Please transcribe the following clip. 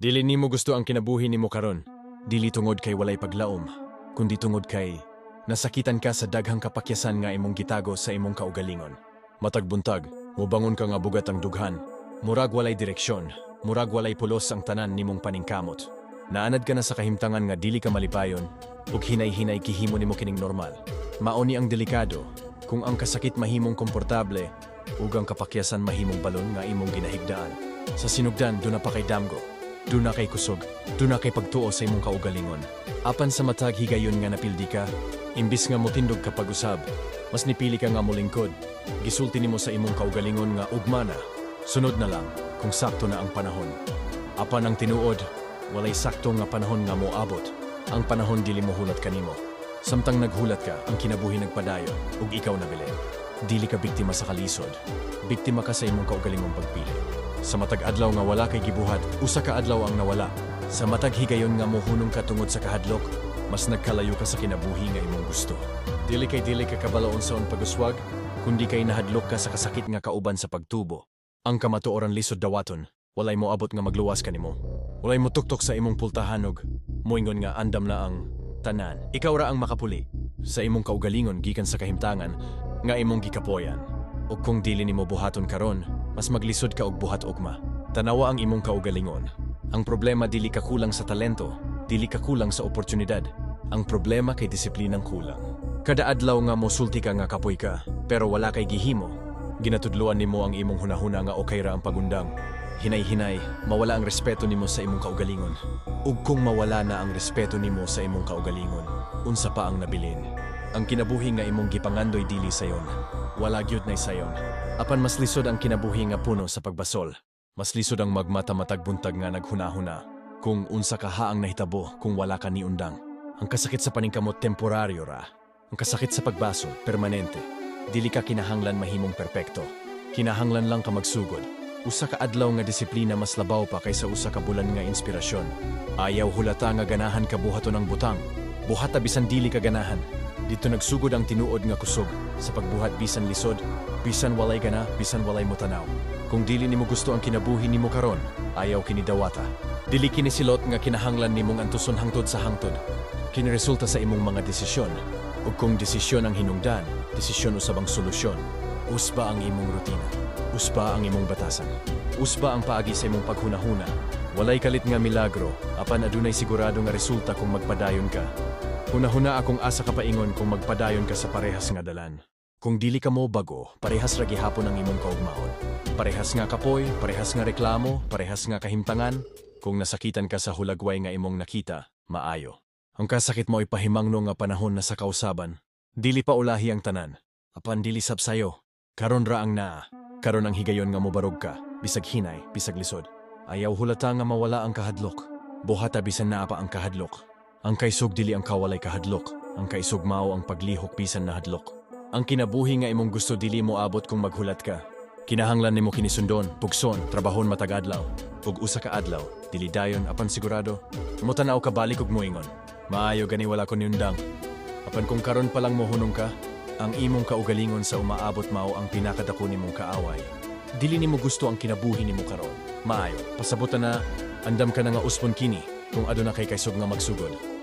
Dili nimo gusto ang kinabuhi nimo karon. Dili tungod kay walay paglaom, kundi tungod kay nasakitan ka sa daghang kapakyasan nga imong gitago sa imong kaugalingon. Matag buntag, mubangon ka nga bugat ang dughan. Murag walay direksyon, murag walay pulos ang tanan nimong paningkamot. Naanad ka na sa kahimtangan nga dili ka malipayon, ug hinay-hinay gihimo nimo kining normal. Mauni ang delikado, kung ang kasakit mahimong komportable, ug ang kapakyasan mahimong balon nga imong ginahigdaan. Sa sinugdan, doon na pa kay damgo. Doon na kay kusog. Doon na kay pagtuo sa imong kaugalingon. Apan sa matag higayon nga napildi ka, imbis nga motindog ka pag-usab, mas nipili ka nga molingkod. Gisulti nimo sa imong kaugalingon nga ugma na. Sunod na lang kung sakto na ang panahon. Apan ang tinuod, walay sakto nga panahon nga moabot. Ang panahon dili mo hulat kanimo. Samtang naghulat ka, ang kinabuhi nagpadayon, ug ikaw nabili. Dili ka biktima sa kalisod. Biktima ka sa imong kaugalingong pagpili. Sa matag adlaw nga wala kay gibuhat, usa ka adlaw ang nawala. Sa matag higayon nga mohunong ka tungod sa kahadlok, mas nagkalayo ka sa kinabuhi nga imong gusto. Dili ka kabalaon sa pag-uswag, kundi kay nahadlok ka sa kasakit nga kauban sa pagtubo. Ang kamatuoran lisod dawaton, walay mo abot nga magluwas kanimo. Walay mo tuktok sa imong pultahanog, moingon nga andam na ang tanan. Ikaw ra ang makapuli sa imong kaugalingon gikan sa kahimtangan nga imong gikapoyan. O kung dili nimo buhaton karon, mas maglisod ka og buhat ugma. Tanawa ang imong kaugalingon. Ang problema dili ka kulang sa talento, dili ka kulang sa oportunidad. Ang problema kay disiplinang kulang. Kada adlaw nga mosulti ka nga kapoy ka, pero wala kay gihimo. Ginatudluan nimo ang imong hunahuna nga okay ra ang pagundang. Hinay-hinay, mawala ang respeto nimo sa imong kaugalingon. Ug kung mawala na ang respeto nimo sa imong kaugalingon, unsa pa ang nabilin? Ang kinabuhi nga imong gipangandoy dili sayon. Wala gyud nay sayon. Apan mas lisod ang kinabuhi nga puno sa pagbasol. Mas lisod ang magmata-matag buntag nga naghunahuna. Kung unsa ka haang nahitabo kung wala ka ni undang. Ang kasakit sa paningkamot temporaryo ra. Ang kasakit sa pagbasol permanente. Dili ka kinahanglan mahimong perpekto. Kinahanglan lang ka magsugod. Usa ka adlaw nga disiplina mas labaw pa kaysa usa ka bulan nga inspirasyon. Ayaw hulata nga ganahan ka buhaton ang butang. Buhata bisan dili ka ganahan. Dito nagsugod ang tinuod nga kusog sa pagbuhat bisan lisod, bisan walay gana, bisan walay motanaw. Kung dili nimo gusto ang kinabuhi nimo karon, ayaw kini dawata. Dili kini silot nga kinahanglan nimong antuson hangtod sa hangtod. Kini resulta sa imong mga desisyon. Ug kung desisyon ang hinungdan, desisyon usab ang solusyon. Usba ang imong rutina. Usba ang imong batasan. Usba ang paagi sa imong paghunahuna. Walay kalit nga milagro, apan adunay sigurado nga resulta kung magpadayon ka. Hunahuna akong asa ka paingon kung magpadayon ka sa parehas nga dalan. Kung dili ka mo bago, parehas ra gihapon ang imong kaugmaon. Parehas nga kapoy, parehas nga reklamo, parehas nga kahimtangan. Kung nasakitan ka sa hulagway nga imong nakita, maayo. Ang kasakit mo ipahimangno nga panahon na sa kausaban. Dili pa ulahi ang tanan. Apan dili sab sayo. Karon ra ang naa. Karon ang higayon nga mobarog ka, bisag hinay, bisag lisod. Ayaw hulata nga mawala ang kahadlok. Buhata bisan naa pa ang kahadlok. Ang kaisog dili ang kawalay kahadlok. Ang kaisog mao ang paglihok bisan na hadlok. Ang kinabuhi nga imong gusto dili mo abot kung maghulat ka. Kinahanglan nimo kinisundon, pugson, trabahon matag adlaw. Ug usa ka adlaw, dili dayon apan sigurado. Motanaw ka balik ug moingon. Maayo gani wala ko niundang. Apan kung karon pa lang mohunong ka, ang imong kaugalingon sa umaabot mao ang pinakadako nimong kaaway. Dili nimo gusto ang kinabuhi nimo karon. Maayo, pasabutan na andam ka na nga uspon kini kung aduna kay kaisog nga magsugod.